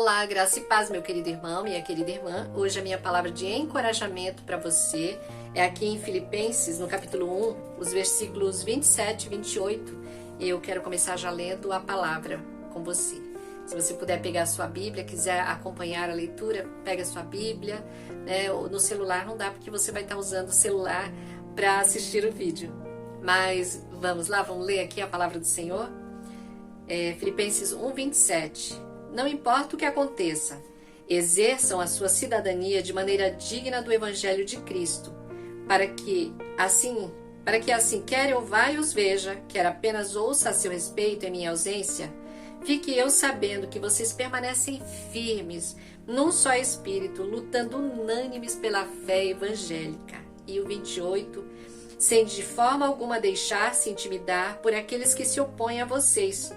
Olá, graça e paz, meu querido irmão, minha querida irmã. Hoje a minha palavra de encorajamento para você é aqui em Filipenses, no capítulo 1, os versículos 27 e 28. E eu quero começar já lendo a palavra com você. Se você puder pegar a sua Bíblia, quiser acompanhar a leitura, pega a sua Bíblia, né? No celular não dá porque você vai estar usando o celular para assistir o vídeo. Mas vamos lá, vamos ler aqui a palavra do Senhor. Filipenses 1, 27. Não importa o que aconteça, exerçam a sua cidadania de maneira digna do Evangelho de Cristo, para que assim, quer eu vá e os veja, quer apenas ouça a seu respeito em minha ausência, fique eu sabendo que vocês permanecem firmes, num só espírito, lutando unânimes pela fé evangélica. E o 28, sem de forma alguma deixar-se intimidar por aqueles que se opõem a vocês.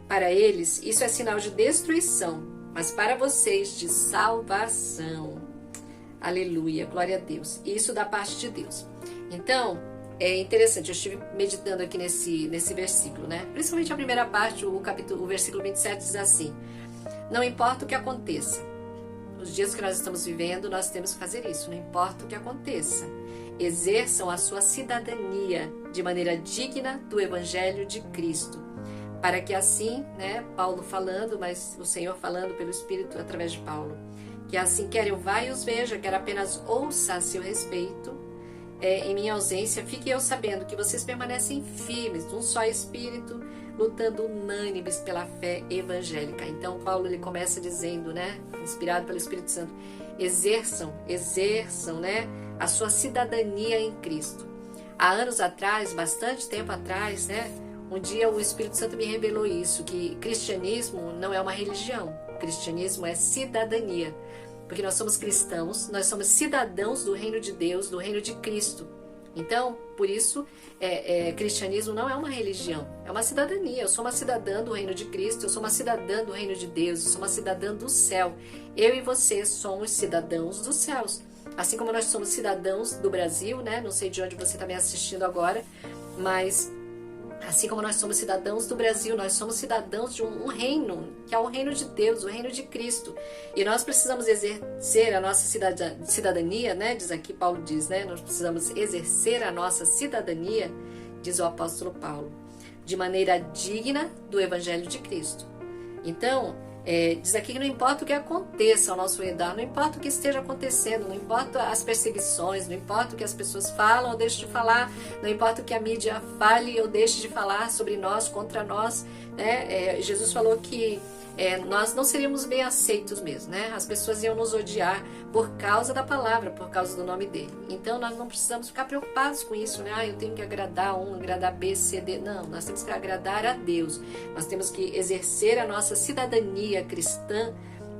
Para eles, isso é sinal de destruição, mas para vocês, de salvação. Aleluia, glória a Deus. Isso da parte de Deus. Então, é interessante, eu estive meditando aqui nesse versículo, né? Principalmente a primeira parte, o versículo 27 diz assim: não importa o que aconteça. Nos dias que nós estamos vivendo, nós temos que fazer isso, não importa o que aconteça. Exerçam a sua cidadania de maneira digna do Evangelho de Cristo. Para que assim, né, Paulo falando, mas o Senhor falando pelo Espírito através de Paulo, que assim quer eu vá e os veja, quer apenas ouça a seu respeito, em minha ausência, fique eu sabendo que vocês permanecem firmes, num só Espírito, lutando unânimes pela fé evangélica. Então Paulo ele começa dizendo, né, inspirado pelo Espírito Santo, exerçam, né, a sua cidadania em Cristo. Há anos atrás, bastante tempo atrás, né, um dia o Espírito Santo me revelou isso, que cristianismo não é uma religião, cristianismo é cidadania, porque nós somos cristãos, nós somos cidadãos do reino de Deus, do reino de Cristo. Então, por isso, cristianismo não é uma religião, é uma cidadania. Eu sou uma cidadã do reino de Cristo, eu sou uma cidadã do reino de Deus, eu sou uma cidadã do céu. Eu e você somos cidadãos dos céus. Assim como nós somos cidadãos do Brasil, né? Não sei de onde você está me assistindo agora, mas assim como nós somos cidadãos do Brasil, nós somos cidadãos de um reino, que é o reino de Deus, o reino de Cristo. E nós precisamos exercer a nossa cidadania, né? Diz aqui, Paulo diz, né? Nós precisamos exercer a nossa cidadania, diz o apóstolo Paulo, de maneira digna do Evangelho de Cristo. Então, diz aqui que não importa o que aconteça ao nosso redor, não importa o que esteja acontecendo, não importa as perseguições, não importa o que as pessoas falam ou deixam de falar, não importa o que a mídia fale ou deixe de falar sobre nós, contra nós, né? Jesus falou que nós não seríamos bem aceitos mesmo, né? As pessoas iam nos odiar por causa da palavra, por causa do nome dele. Então nós não precisamos ficar preocupados com isso, né? Eu tenho que agradar agradar B, C, D. Não, nós temos que agradar a Deus. Nós temos que exercer a nossa cidadania cristã,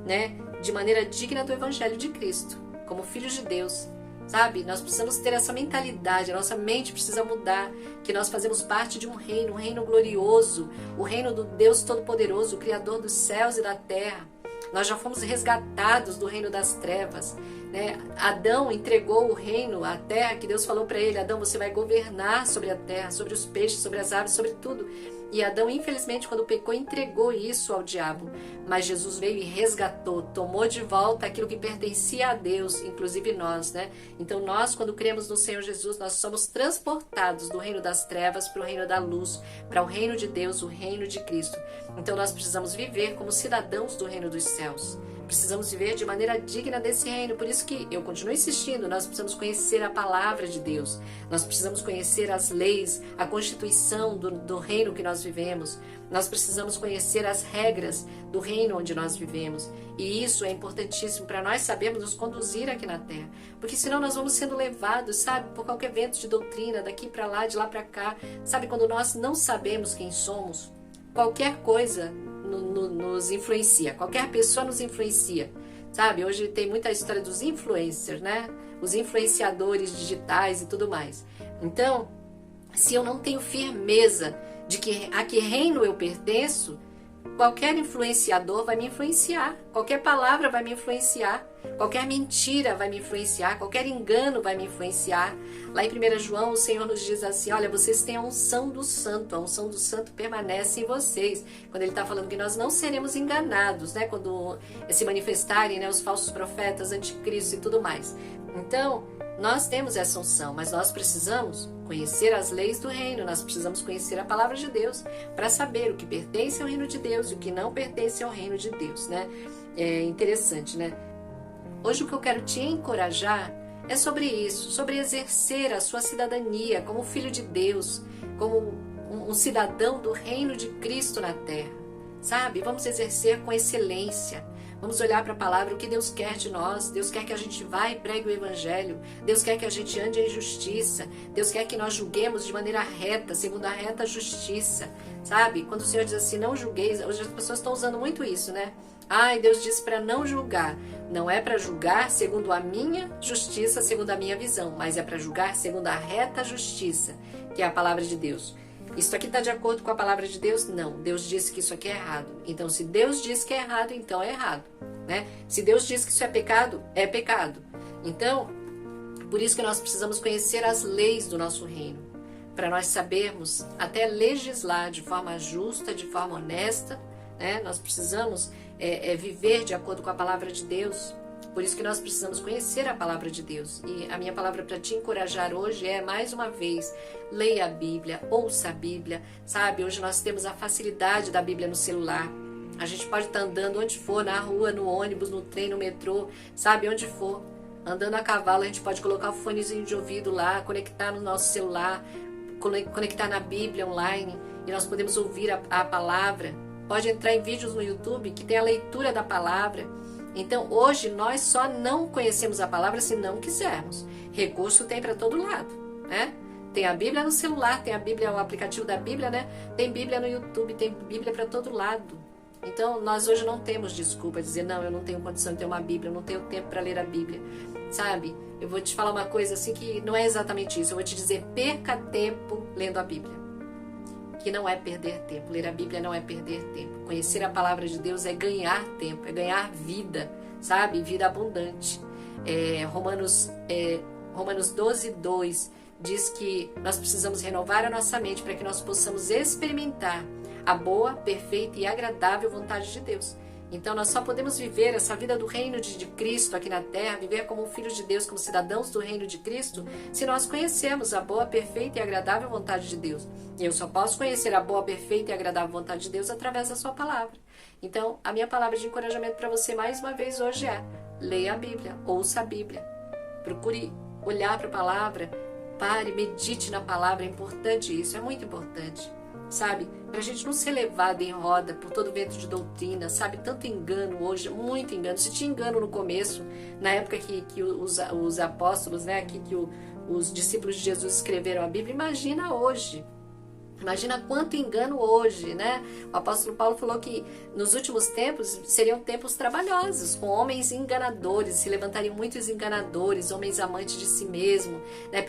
né? De maneira digna do Evangelho de Cristo, como filhos de Deus. Sabe, nós precisamos ter essa mentalidade, a nossa mente precisa mudar, que nós fazemos parte de um reino glorioso, o reino do Deus Todo-Poderoso, o Criador dos céus e da terra. Nós já fomos resgatados do reino das trevas, né? Adão entregou o reino, a terra, que Deus falou para ele: Adão, você vai governar sobre a terra, sobre os peixes, sobre as aves, sobre tudo. E Adão, infelizmente, quando pecou, entregou isso ao diabo. Mas Jesus veio e resgatou, tomou de volta aquilo que pertencia a Deus, inclusive nós, né? Então nós, quando cremos no Senhor Jesus, nós somos transportados do reino das trevas para o reino da luz, para o reino de Deus, o reino de Cristo. Então nós precisamos viver como cidadãos do reino dos céus. Precisamos viver de maneira digna desse reino. Por isso que eu continuo insistindo, nós precisamos conhecer a palavra de Deus. Nós precisamos conhecer as leis, a constituição do reino que nós vivemos. Nós precisamos conhecer as regras do reino onde nós vivemos. E isso é importantíssimo para nós sabermos nos conduzir aqui na terra. Porque senão nós vamos sendo levados, sabe, por qualquer vento de doutrina, daqui para lá, de lá para cá. Sabe, quando nós não sabemos quem somos, qualquer coisa nos influencia, qualquer pessoa nos influencia, sabe? Hoje tem muita história dos influencers, né? Os influenciadores digitais e tudo mais. Então, se eu não tenho firmeza de que a que reino eu pertenço, Qualquer influenciador vai me influenciar, qualquer palavra vai me influenciar, qualquer mentira vai me influenciar, qualquer engano vai me influenciar. Lá em 1 João, o Senhor nos diz assim, olha, vocês têm a unção do santo permanece em vocês. Quando ele está falando que nós não seremos enganados, né? Quando se manifestarem, né, os falsos profetas, anticristo e tudo mais. Então, nós temos essa unção, mas nós precisamos conhecer as leis do reino, nós precisamos conhecer a palavra de Deus para saber o que pertence ao reino de Deus e o que não pertence ao reino de Deus, né? É interessante, né? Hoje o que eu quero te encorajar é sobre isso, sobre exercer a sua cidadania como filho de Deus, como um cidadão do reino de Cristo na terra, sabe? Vamos exercer com excelência. Vamos olhar para a palavra, o que Deus quer de nós. Deus quer que a gente vá e pregue o evangelho. Deus quer que a gente ande em justiça. Deus quer que nós julguemos de maneira reta, segundo a reta justiça. Sabe? Quando o Senhor diz assim, não julgueis, hoje as pessoas estão usando muito isso, né? Ai, Deus disse para não julgar. Não é para julgar segundo a minha justiça, segundo a minha visão, mas é para julgar segundo a reta justiça, que é a palavra de Deus. Isso aqui está de acordo com a palavra de Deus? Não. Deus disse que isso aqui é errado. Então, se Deus diz que é errado, então é errado, né? Se Deus diz que isso é pecado, é pecado. Então, por isso que nós precisamos conhecer as leis do nosso reino, para nós sabermos até legislar de forma justa, de forma honesta, né? Nós precisamos viver de acordo com a palavra de Deus. Por isso que nós precisamos conhecer a palavra de Deus. E a minha palavra para te encorajar hoje é, mais uma vez, leia a Bíblia, ouça a Bíblia, sabe? Hoje nós temos a facilidade da Bíblia no celular. A gente pode estar andando onde for, na rua, no ônibus, no trem, no metrô, sabe? Onde for. Andando a cavalo, a gente pode colocar o fonezinho de ouvido lá, conectar no nosso celular, conectar na Bíblia online, e nós podemos ouvir a palavra. Pode entrar em vídeos no YouTube que tem a leitura da palavra. Então, hoje, nós só não conhecemos a palavra se não quisermos. Recurso tem para todo lado, né? Tem a Bíblia no celular, tem a Bíblia, o aplicativo da Bíblia, né? Tem Bíblia no YouTube, tem Bíblia para todo lado. Então, nós hoje não temos desculpa de dizer, não, eu não tenho condição de ter uma Bíblia, eu não tenho tempo para ler a Bíblia, sabe? Eu vou te falar uma coisa assim que não é exatamente isso. Eu vou te dizer, perca tempo lendo a Bíblia. Que não é perder tempo. Ler a Bíblia não é perder tempo. Conhecer a palavra de Deus é ganhar tempo, é ganhar vida, sabe? Vida abundante. Romanos 12:2 diz que nós precisamos renovar a nossa mente para que nós possamos experimentar a boa, perfeita e agradável vontade de Deus. Então nós só podemos viver essa vida do reino de Cristo aqui na terra, viver como filhos de Deus, como cidadãos do reino de Cristo, se nós conhecemos a boa, perfeita e agradável vontade de Deus. E eu só posso conhecer a boa, perfeita e agradável vontade de Deus através da sua palavra. Então, a minha palavra de encorajamento para você mais uma vez hoje é: leia a Bíblia, ouça a Bíblia, procure olhar para a palavra, pare, medite na palavra. É importante isso, é muito importante. Sabe, para a gente não ser levado em roda por todo vento de doutrina, sabe, tanto engano hoje, muito engano. Se tinha engano no começo, na época que os apóstolos, né, que os discípulos de Jesus escreveram a Bíblia, imagina hoje. Imagina quanto engano hoje, né? O apóstolo Paulo falou que nos últimos tempos seriam tempos trabalhosos, com homens enganadores, se levantariam muitos enganadores, homens amantes de si mesmo, né?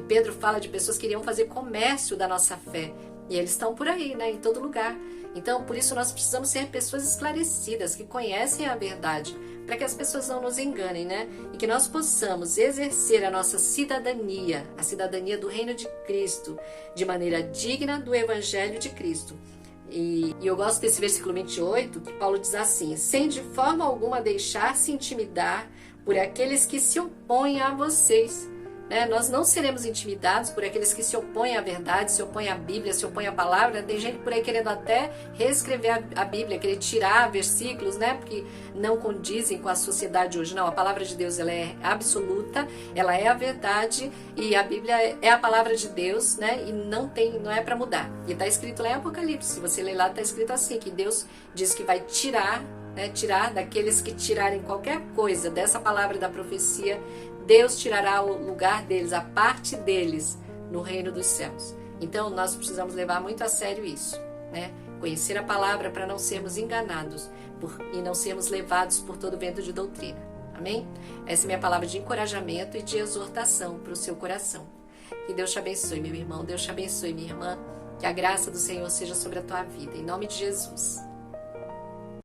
Pedro fala de pessoas que queriam fazer comércio da nossa fé. E eles estão por aí, né? Em todo lugar. Então, por isso nós precisamos ser pessoas esclarecidas, que conhecem a verdade, para que as pessoas não nos enganem, né? E que nós possamos exercer a nossa cidadania, a cidadania do reino de Cristo, de maneira digna do evangelho de Cristo. E eu gosto desse versículo 28, que Paulo diz assim: sem de forma alguma deixar-se intimidar por aqueles que se opõem a vocês. Nós não seremos intimidados por aqueles que se opõem à verdade, se opõem à Bíblia, se opõem à palavra. Tem gente por aí querendo até reescrever a Bíblia, querer tirar versículos, né? Porque não condizem com a sociedade hoje. Não, a palavra de Deus, ela é absoluta, ela é a verdade, e a Bíblia é a palavra de Deus, né? E não é para mudar. E está escrito lá em Apocalipse, se você ler lá, está escrito assim, que Deus diz que vai tirar daqueles que tirarem qualquer coisa dessa palavra da profecia. Deus tirará o lugar deles, a parte deles no reino dos céus. Então nós precisamos levar muito a sério isso, né? Conhecer a palavra para não sermos enganados e não sermos levados por todo vento de doutrina. Amém? Essa é a minha palavra de encorajamento e de exortação para o seu coração. Que Deus te abençoe, meu irmão. Deus te abençoe, minha irmã. Que a graça do Senhor seja sobre a tua vida. Em nome de Jesus.